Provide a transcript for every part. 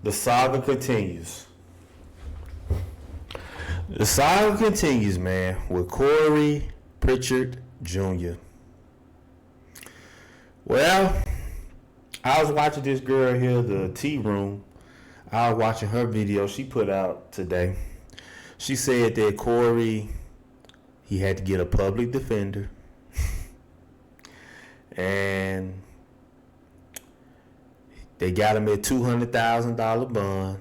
The saga continues. The saga continues, man, with Corey Pritchett Jr. Well, I was watching this girl here, the Tea Room. I was watching her video she put out today. She said that Corey, he had to get a public defender. And they got him at $200,000 bond.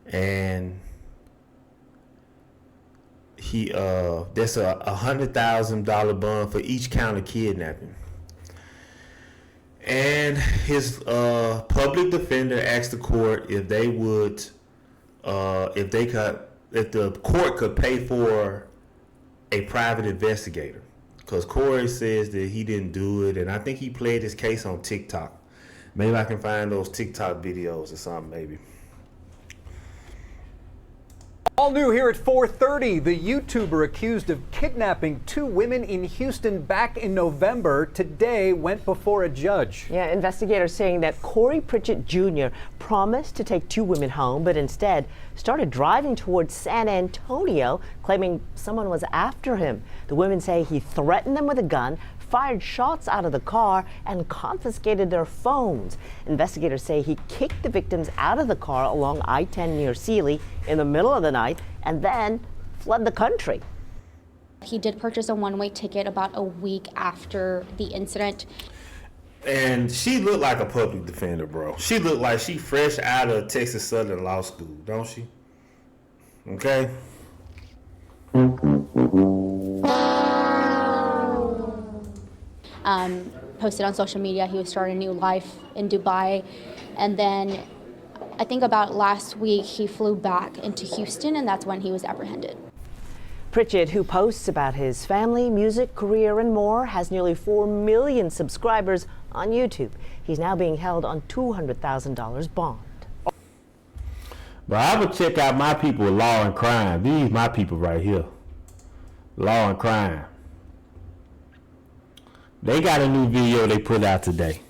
And he that's a $100,000 bond for each count of kidnapping. And his public defender asked the court if they would if the court could pay for a private investigator, because Corey says that he didn't do it, and I think he played his case on TikTok. Maybe I can find those TikTok videos or something, maybe. All new here at 4:30, the YouTuber accused of kidnapping 2 women in Houston back in November today went before a judge. Yeah, investigators saying that Corey Pritchett Jr. promised to take 2 women home, but instead started driving towards San Antonio, claiming someone was after him. The women say he threatened them with a gun, fired shots out of the car, and confiscated their phones. Investigators say he kicked the victims out of the car along I-10 near Sealy in the middle of the night and then fled the country. He did purchase a one-way ticket about a week after the incident. And she looked like a public defender, bro. She looked like she fresh out of Texas Southern Law School, don't she? Okay? Posted on social media he was starting a new life in Dubai, and then I think about last week he flew back into Houston, and that's when he was apprehended. Pritchett, who posts about his family, music, career, and more, has nearly 4 million subscribers on YouTube. He's now being held on $200,000 bond. But I would check out my people with Law and Crime. These my people right here. Law and Crime. They got a new video they put out today.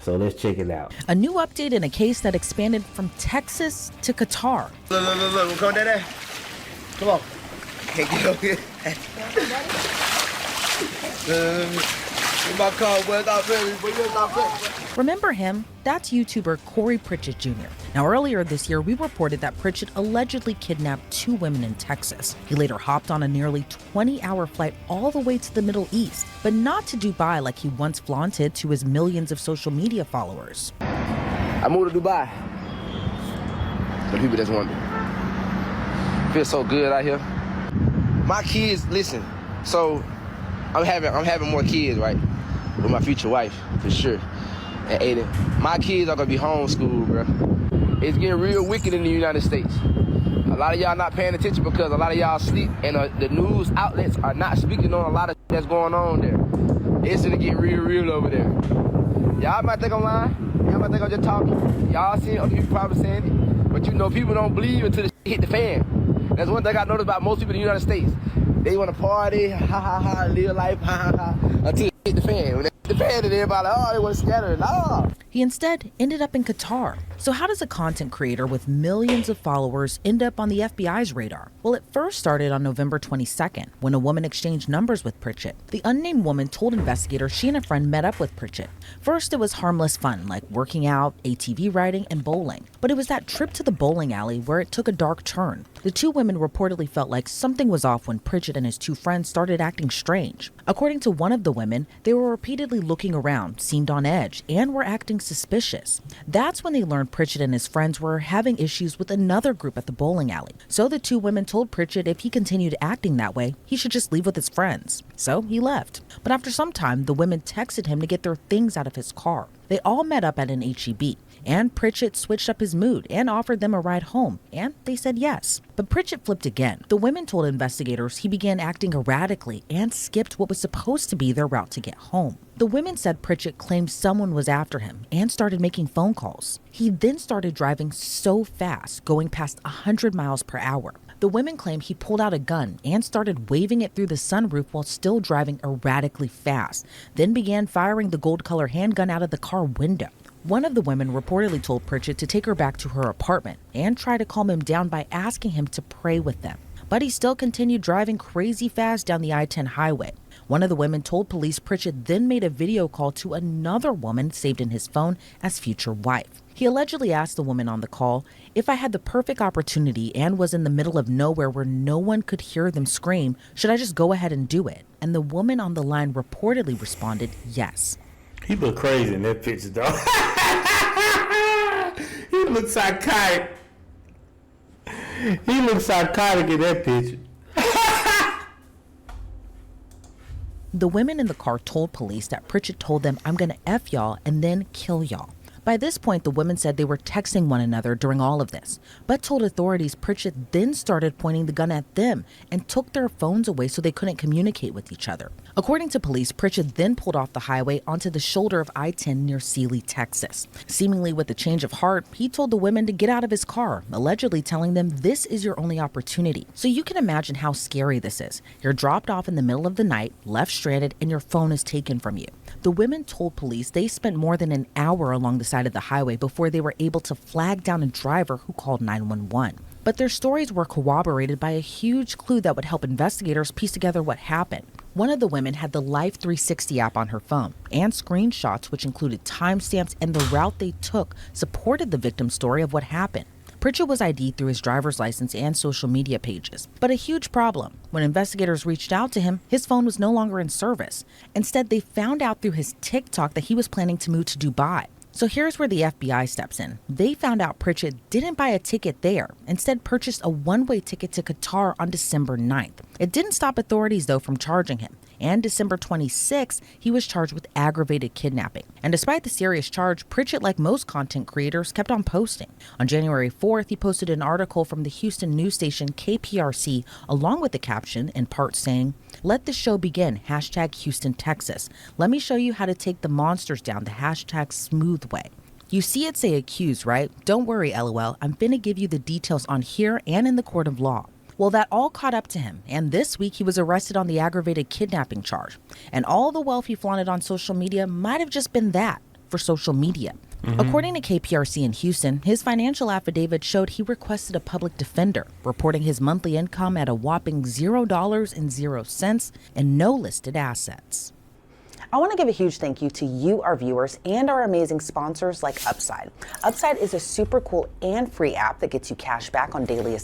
So let's check it out. A new update in a case that expanded from Texas to Qatar. Look, come on, Daddy. Come on. Can't get over here. My car was not ready, but you're not ready. Remember him? That's YouTuber Corey Pritchett Jr. Now, earlier this year, we reported that Pritchett allegedly kidnapped 2 women in Texas. He later hopped on a nearly 20-hour flight all the way to the Middle East, but not to Dubai like he once flaunted to his millions of social media followers. I moved to Dubai. The people just want me. Feel so good out here. My kids, listen. So I'm having more kids, right? With my future wife, for sure. And Aiden, my kids are gonna be homeschooled, bro. It's getting real wicked in the United States. A lot of y'all not paying attention because a lot of y'all sleep, and the news outlets are not speaking on a lot of that's going on there. It's gonna get real over there. Y'all might think I'm lying. Y'all might think I'm just talking. Y'all see it, other people probably saying it. But you know, people don't believe until the shit hit the fan. That's one thing I noticed about most people in the United States. They want to party, live life, until it hit the fan. When it hit the fan, and everybody like, oh, they want to scatter. No. He instead ended up in Qatar. So how does a content creator with millions of followers end up on the FBI's radar? Well, it first started on November 22nd, when a woman exchanged numbers with Pritchett. The unnamed woman told investigators she and a friend met up with Pritchett. First, it was harmless fun, like working out, ATV riding, and bowling. But it was that trip to the bowling alley where it took a dark turn. The 2 women reportedly felt like something was off when Pritchett and his 2 friends started acting strange. According to one of the women, they were repeatedly looking around, seemed on edge, and were acting suspicious. That's when they learned Pritchett and his friends were having issues with another group at the bowling alley. So the 2 women told Pritchett if he continued acting that way, he should just leave with his friends. So he left. But after some time, the women texted him to get their things out of his car. They all met up at an H-E-B, and Pritchett switched up his mood and offered them a ride home, and they said yes. But Pritchett flipped again. The women told investigators he began acting erratically and skipped what was supposed to be their route to get home. The women said Pritchett claimed someone was after him and started making phone calls. He then started driving so fast, going past 100 miles per hour. The women claim he pulled out a gun and started waving it through the sunroof while still driving erratically fast, then began firing the gold-color handgun out of the car window. One of the women reportedly told Pritchett to take her back to her apartment and try to calm him down by asking him to pray with them. But he still continued driving crazy fast down the I-10 highway. One of the women told police Pritchett then made a video call to another woman saved in his phone as future wife. He allegedly asked the woman on the call, "If I had the perfect opportunity and was in the middle of nowhere where no one could hear them scream, should I just go ahead and do it?" And the woman on the line reportedly responded, yes. He look crazy in that picture, though. He looks psychotic. He looks psychotic in that picture. The women in the car told police that Pritchett told them, "I'm gonna F y'all and then kill y'all." By this point, the women said they were texting one another during all of this, but told authorities Pritchett then started pointing the gun at them and took their phones away so they couldn't communicate with each other. According to police, Pritchett then pulled off the highway onto the shoulder of I-10 near Sealy, Texas. Seemingly with a change of heart, he told the women to get out of his car, allegedly telling them this is your only opportunity. So you can imagine how scary this is. You're dropped off in the middle of the night, left stranded, and your phone is taken from you. The women told police they spent more than an hour along the side of the highway before they were able to flag down a driver who called 911. But their stories were corroborated by a huge clue that would help investigators piece together what happened. One of the women had the Life 360 app on her phone, and screenshots, which included timestamps and the route they took, supported the victim's story of what happened. Pritchett was ID'd through his driver's license and social media pages. But a huge problem. When investigators reached out to him, his phone was no longer in service. Instead, they found out through his TikTok that he was planning to move to Dubai. So here's where the FBI steps in. They found out Pritchett didn't buy a ticket there, instead purchased a one-way ticket to Qatar on December 9th. It didn't stop authorities, though, from charging him. And December 26th, he was charged with aggravated kidnapping. And despite the serious charge, Pritchett, like most content creators, kept on posting. On January 4th, he posted an article from the Houston news station KPRC, along with the caption, in part saying, "Let the show begin, hashtag Houston, Texas. Let me show you how to take the monsters down the hashtag smooth way." You see it say accused, right? Don't worry, LOL. I'm finna give you the details on here and in the court of law. Well, that all caught up to him, and this week he was arrested on the aggravated kidnapping charge. And all the wealth he flaunted on social media might have just been that, for social media. According to KPRC in Houston, his financial affidavit showed he requested a public defender, reporting his monthly income at a whopping $0.00 and no listed assets. I want to give a huge thank you to you, our viewers, and our amazing sponsors like Upside. Upside is a super cool and free app that gets you cash back on daily.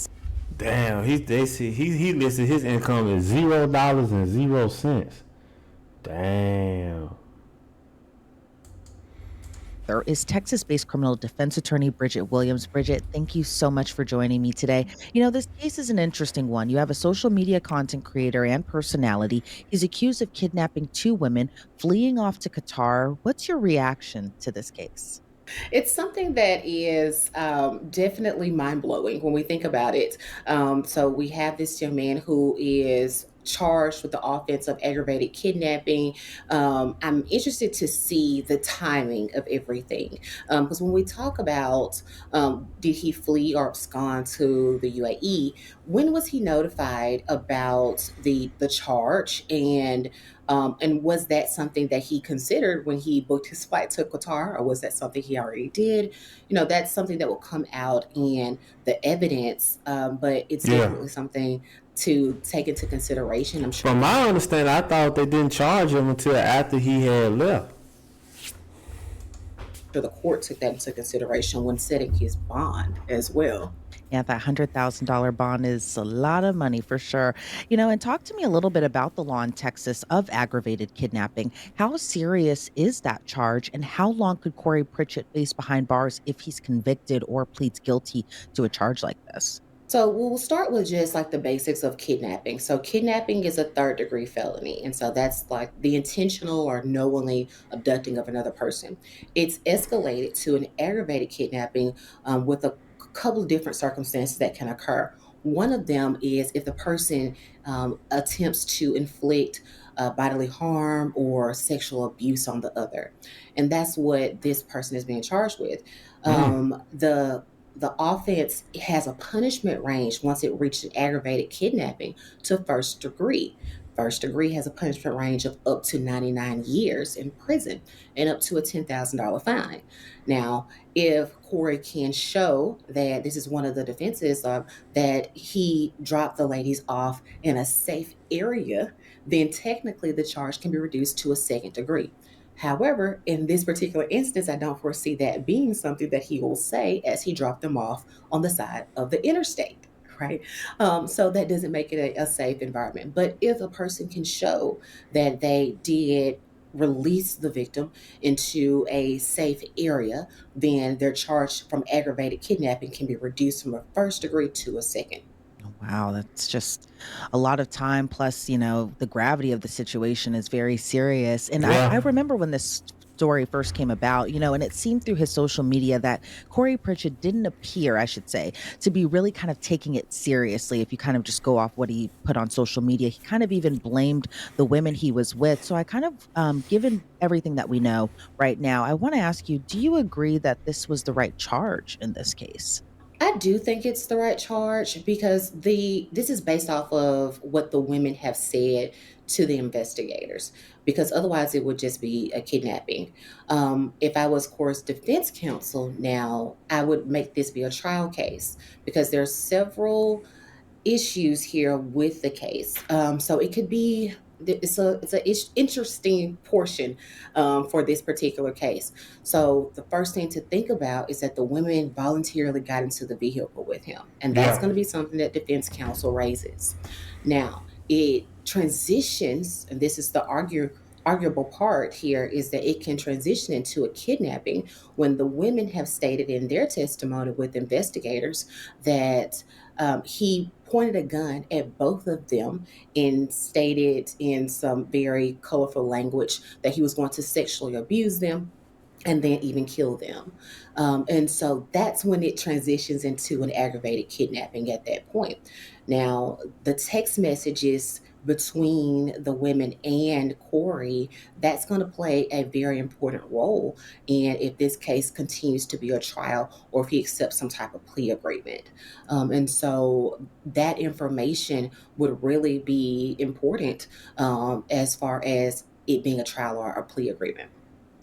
Damn, he listed his income as $0.00. Damn. There is Texas-based criminal defense attorney Bridget Williams. Bridget, thank you so much for joining me today. You know, this case is an interesting one. You have a social media content creator and personality. He's accused of kidnapping two women, fleeing off to Qatar. What's your reaction to this case? It's something that is definitely mind-blowing when we think about it. So we have this young man who is charged with the offense of aggravated kidnapping. I'm interested to see the timing of everything. Because when we talk about did he flee or abscond to the UAE, when was he notified about the charge? And was that something that he considered when he booked his flight to Qatar, or was that something he already did? You know, that's something that will come out in the evidence, but it's definitely something to take into consideration, I'm sure. From my understanding, I thought they didn't charge him until after he had left. The court took that into consideration when setting his bond as well. Yeah, that $100,000 bond is a lot of money for sure. You know, and talk to me a little bit about the law in Texas of aggravated kidnapping. How serious is that charge, and how long could Corey Pritchett face behind bars if he's convicted or pleads guilty to a charge like this? So we'll start with just like the basics of kidnapping. So kidnapping is a third-degree felony. And so that's like the intentional or knowingly abducting of another person. It's escalated to an aggravated kidnapping with a couple of different circumstances that can occur. One of them is if the person attempts to inflict bodily harm or sexual abuse on the other. And that's what this person is being charged with. The offense has a punishment range once it reaches aggravated kidnapping to first degree. First degree has a punishment range of up to 99 years in prison and up to a $10,000 fine. Now, if Corey can show that this is one of the defenses that he dropped the ladies off in a safe area, then technically the charge can be reduced to a second degree. However, in this particular instance, I don't foresee that being something that he will say as he dropped them off on the side of the interstate. Right. So that doesn't make it a safe environment. But if a person can show that they did release the victim into a safe area, then their charge from aggravated kidnapping can be reduced from a first degree to a second. Wow, that's just a lot of time. Plus, the gravity of the situation is very serious. And I Yeah. remember when this story first came about, and it seemed through his social media that Corey Pritchett didn't appear, I should say, to be really kind of taking it seriously. If you kind of just go off what he put on social media, he kind of even blamed the women he was with. So I kind of, given everything that we know right now, I want to ask you, do you agree that this was the right charge in this case? I do think it's the right charge because the this is based off of what the women have said to the investigators. Because otherwise, it would just be a kidnapping. If I was course defense counsel now, I would make this be a trial case because there's several issues here with the case. So it could be it's a interesting portion for this particular case. So the first thing to think about is that the women voluntarily got into the vehicle with him, and that's Yeah. going to be something that defense counsel raises. Now it transitions, and this is the arguable part here is that it can transition into a kidnapping when the women have stated in their testimony with investigators that he pointed a gun at both of them and stated in some very colorful language that he was going to sexually abuse them and then even kill them. And so that's when it transitions into an aggravated kidnapping at that point. Now, the text messages between the women and Corey, that's going to play a very important role in if this case continues to be a trial or if he accepts some type of plea agreement. And so that information would really be important as far as it being a trial or a plea agreement.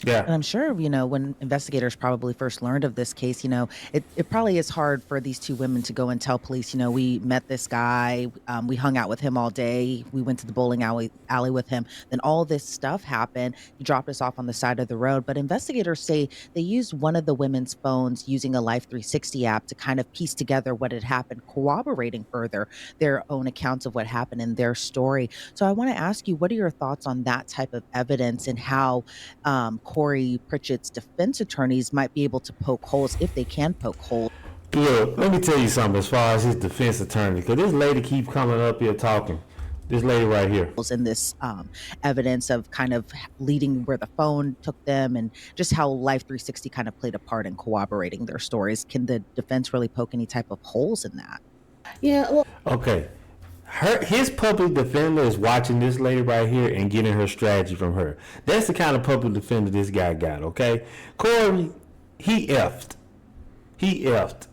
Yeah. And I'm sure, when investigators probably first learned of this case, it probably is hard for these two women to go and tell police, we met this guy, we hung out with him all day, we went to the bowling alley with him. Then all this stuff happened. He dropped us off on the side of the road. But investigators say they used one of the women's phones using a Life 360 app to kind of piece together what had happened, corroborating further their own accounts of what happened in their story. So I want to ask you, what are your thoughts on that type of evidence and how Corey Pritchett's defense attorneys might be able to poke holes if they can poke holes Look, let me tell you something as far as his defense attorney, because this lady keep coming up here talking. This lady right here. in this evidence of kind of leading where the phone took them and just how Life 360 kind of played a part in corroborating their stories. Can the defense really poke any type of holes in that? Yeah, well, Okay. His public defender is watching this lady right here and getting her strategy from her. That's the kind of public defender this guy got, okay? Corey, he effed. He effed.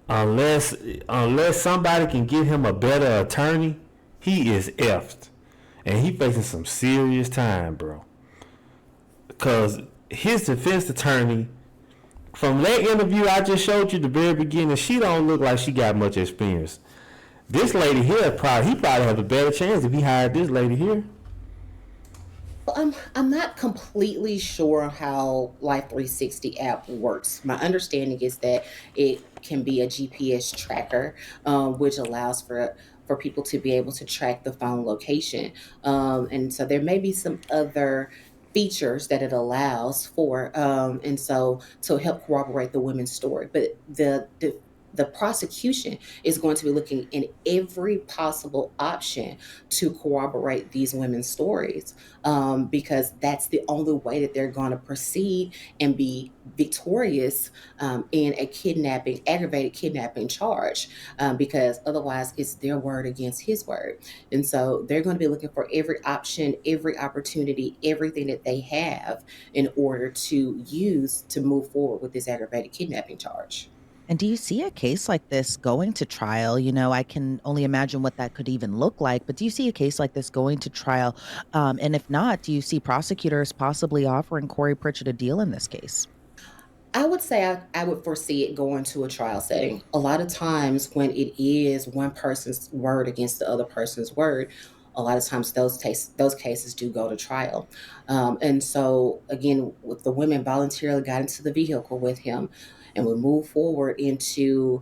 Unless somebody can get him a better attorney, he is effed. And he facing some serious time, bro. Because his defense attorney, from that interview I just showed you at the very beginning, she don't look like she got much experience. This lady here, he probably have a better chance if he hired this lady here. I'm not completely sure how Life 360 app works. My understanding is that it can be a GPS tracker, which allows for people to be able to track the phone location. And so there may be some other features that it allows for, and so to help corroborate the women's story. But the prosecution is going to be looking in every possible option to corroborate these women's stories, because that's the only way that they're going to proceed and be victorious in a aggravated kidnapping charge, because otherwise it's their word against his word. And so they're going to be looking for every option, every opportunity, everything that they have in order to use to move forward with this aggravated kidnapping charge. And do you see a case like this going to trial? I can only imagine what that could even look like, but do you see a case like this going to trial? And if not, do you see prosecutors possibly offering Corey Pritchett a deal in this case? I would say I would foresee it going to a trial setting. A lot of times, when it is one person's word against the other person's word, a lot of times those cases do go to trial. And so, again, with the women voluntarily got into the vehicle with him, and we move forward into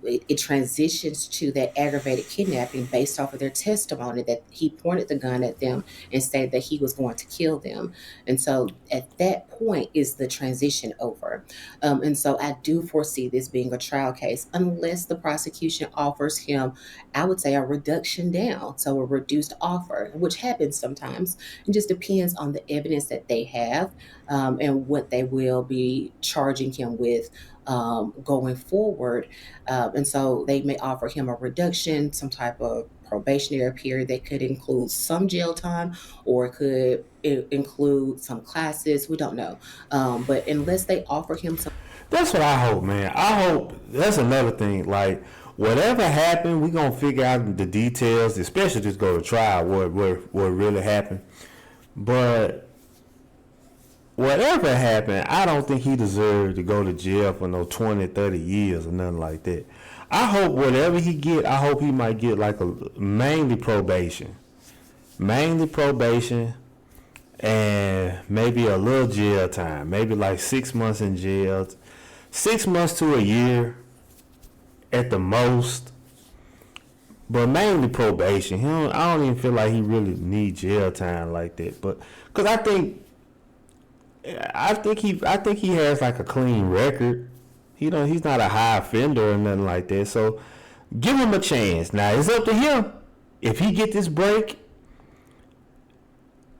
it transitions to that aggravated kidnapping based off of their testimony that he pointed the gun at them and said that he was going to kill them. And so at that point is the transition over. And so I do foresee this being a trial case unless the prosecution offers him, I would say, a reduction down. So a reduced offer, which happens sometimes. It just depends on the evidence that they have and what they will be charging him with going forward. And so they may offer him a reduction, some type of probationary period that could include some jail time, or it could include some classes. We don't know. But unless they offer him some. That's what I hope, man. I hope that's another thing. Like, whatever happened, we gonna figure out the details, especially just go to trial what really happened. But whatever happened, I don't think he deserved to go to jail for no 20, 30 years or nothing like that. I hope whatever he get, I hope he might get like mainly probation. Mainly probation and maybe a little jail time. Maybe like 6 months in jail. 6 months to a year at the most. But mainly probation. I don't even feel like he really needs jail time like that. But because I think he has like a clean record. He's not a high offender or nothing like that. So give him a chance. Now it's up to him. If he get this break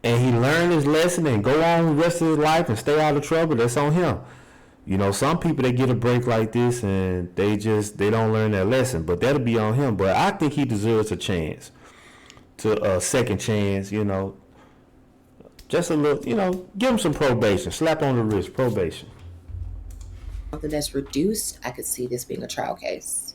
and he learn his lesson and go on the rest of his life and stay out of trouble, that's on him. Some people, they get a break like this and they don't learn their lesson, but that'll be on him. But I think he deserves a chance, a second chance. Just a little, give him some probation, slap on the wrist, probation. Something that's reduced, I could see this being a trial case.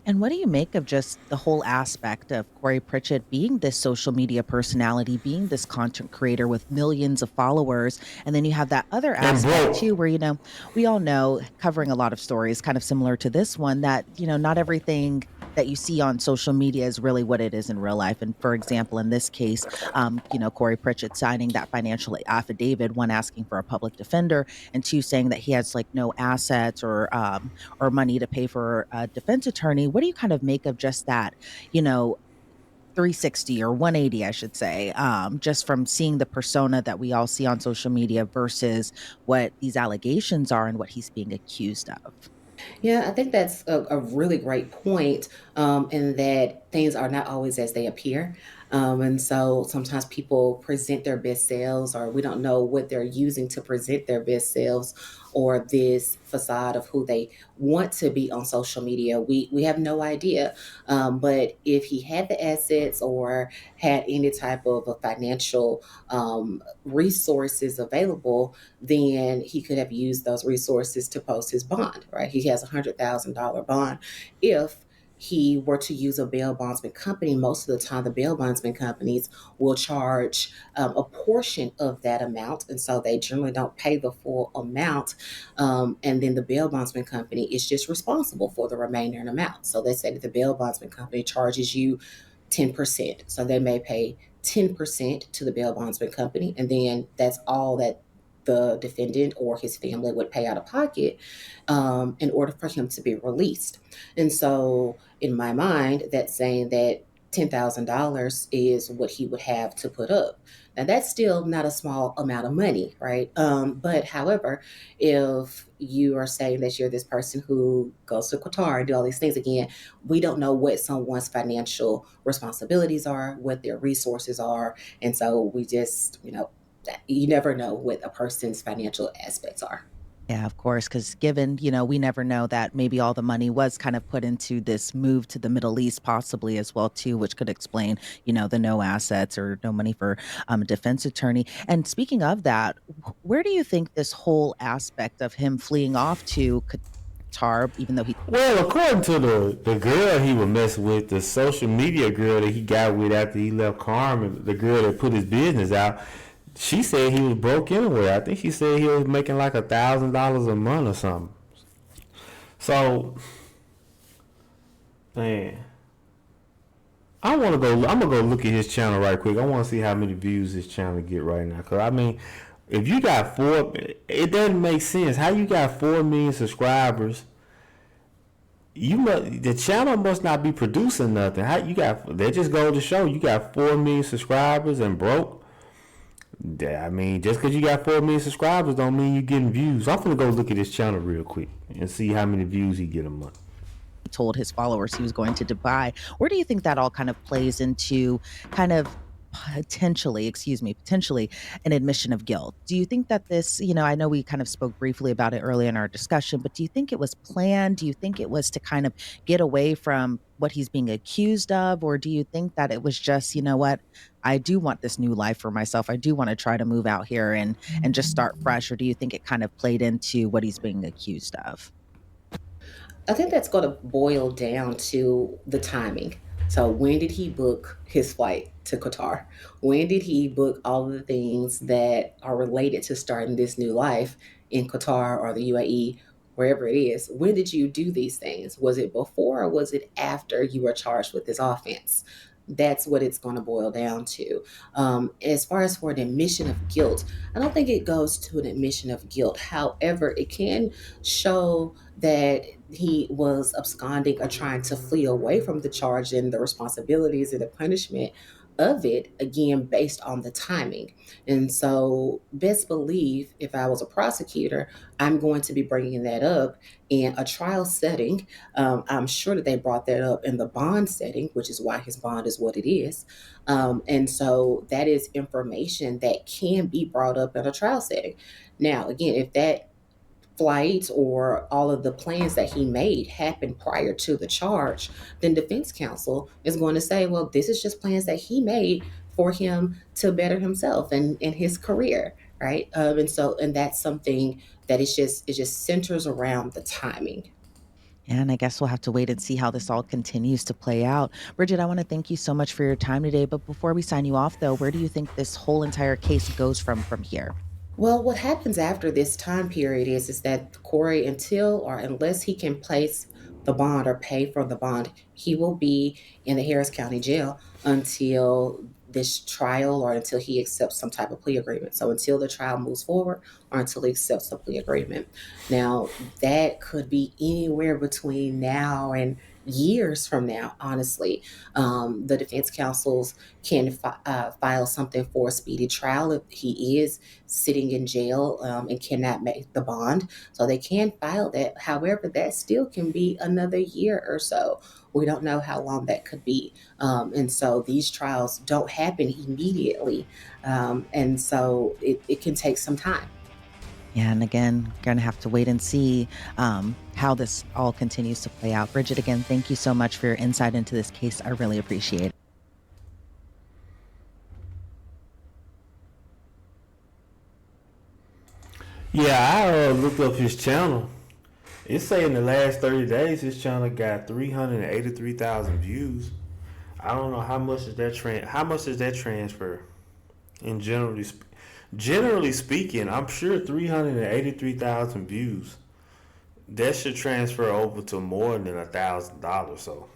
And what do you make of just the whole aspect of Corey Pritchett being this social media personality, being this content creator with millions of followers? And then you have that other aspect too, where, we all know, covering a lot of stories kind of similar to this one, that, not everything that you see on social media is really what it is in real life. And for example, in this case, Corey Pritchett signing that financial affidavit, one asking for a public defender, and two saying that he has like no assets or money to pay for a defense attorney. What do you kind of make of just that, 360 or 180, I should say, just from seeing the persona that we all see on social media versus what these allegations are and what he's being accused of? Yeah, I think that's a really great point, in that things are not always as they appear. And so sometimes people present their best selves, or we don't know what they're using to present their best selves, or this facade of who they want to be on social media. We have no idea. But if he had the assets or had any type of a financial resources available, then he could have used those resources to post his bond, right? He has $100,000 bond. If he were to use a bail bondsman company, most of the time the bail bondsman companies will charge a portion of that amount. And so they generally don't pay the full amount. And then the bail bondsman company is just responsible for the remaining amount. So they say that the bail bondsman company charges you 10%. So they may pay 10% to the bail bondsman company, and then that's all that the defendant or his family would pay out of pocket in order for him to be released. And so in my mind, that's saying that $10,000 is what he would have to put up. Now that's still not a small amount of money, right? But however, if you are saying that you're this person who goes to Qatar and do all these things, again, we don't know what someone's financial responsibilities are, what their resources are. And so we just, you never know what a person's financial aspects are. Yeah, of course, because given, we never know that maybe all the money was kind of put into this move to the Middle East possibly as well, too, which could explain, the no assets or no money for a defense attorney. And speaking of that, where do you think this whole aspect of him fleeing off to Qatar, even though he... Well, according to the girl he was messing with, the social media girl that he got with after he left Carmen, the girl that put his business out, she said he was broke anyway. I think she said he was making like $1,000 a month or something. So, man, I'm gonna go look at his channel right quick. I want to see how many views his channel get right now. Cause I mean, if you got it doesn't make sense. How you got 4 million subscribers? The channel must not be producing nothing. How you got? That just goes to show you got 4 million subscribers and broke. I mean, just because you got 4 million subscribers don't mean you're getting views. I'm gonna go look at his channel real quick and see how many views he get a month. Told his followers he was going to Dubai. Where do you think that all kind of plays into kind of potentially an admission of guilt? Do you think that this, I know we kind of spoke briefly about it earlier in our discussion, but do you think it was planned? Do you think it was to kind of get away from what he's being accused of? Or do you think that it was just, I do want this new life for myself. I do want to try to move out here and just start fresh. Or do you think it kind of played into what he's being accused of? I think that's going to boil down to the timing. So when did he book his flight to Qatar? When did he book all of the things that are related to starting this new life in Qatar or the UAE, wherever it is? When did you do these things? Was it before or was it after you were charged with this offense? That's what it's going to boil down to. As far as for an admission of guilt, I don't think it goes to an admission of guilt. However, it can show that he was absconding or trying to flee away from the charge and the responsibilities and the punishment of it, again, based on the timing. And so best believe if I was a prosecutor, I'm going to be bringing that up in a trial setting. I'm sure that they brought that up in the bond setting, which is why his bond is what it is. And so that is information that can be brought up in a trial setting. Now, again, if that flight or all of the plans that he made happened prior to the charge, then defense counsel is going to say, well, this is just plans that he made for him to better himself and his career, right? And that's something that it just centers around the timing. And I guess we'll have to wait and see how this all continues to play out. Bridget, I want to thank you so much for your time today. But before we sign you off, though, where do you think this whole entire case goes from here? Well, what happens after this time period is that Corey, unless he can place the bond or pay for the bond, he will be in the Harris County Jail until this trial or until he accepts some type of plea agreement. So until the trial moves forward or until he accepts a plea agreement. Now, that could be anywhere between now and years from now, honestly. The defense counsels can file something for a speedy trial if he is sitting in jail and cannot make the bond. So they can file that. However, that still can be another year or so. We don't know how long that could be. And so these trials don't happen immediately. And so it can take some time. Yeah, and again, going to have to wait and see how this all continues to play out. Bridget, again, thank you so much for your insight into this case. I really appreciate it. Yeah, I looked up his channel. It's saying in the last 30 days, his channel got 383,000 views. I don't know how much is that how much does that transfer? In generally speaking, I'm sure 383,000 views. That should transfer over to more than $1,000. So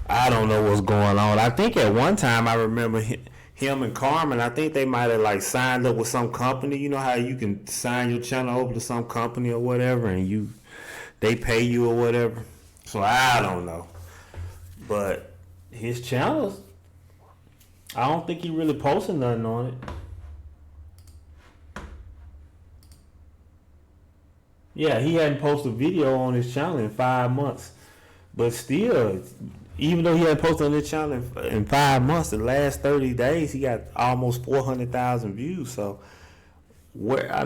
I don't know what's going on. I think at one time I remember him and Carmen, I think they might have signed up with some company. You know how you can sign your channel over to some company or whatever, and they pay you or whatever. So I don't know. But his channels, I don't think he really posted nothing on it. Yeah, he hadn't posted a video on his channel in 5 months. But still, even though he hadn't posted on his channel in 5 months, the last 30 days, he got almost 400,000 views. So, I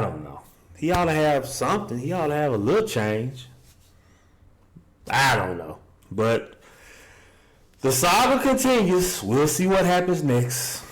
don't know. He ought to have something. He ought to have a little change. I don't know. But the saga continues. We'll see what happens next.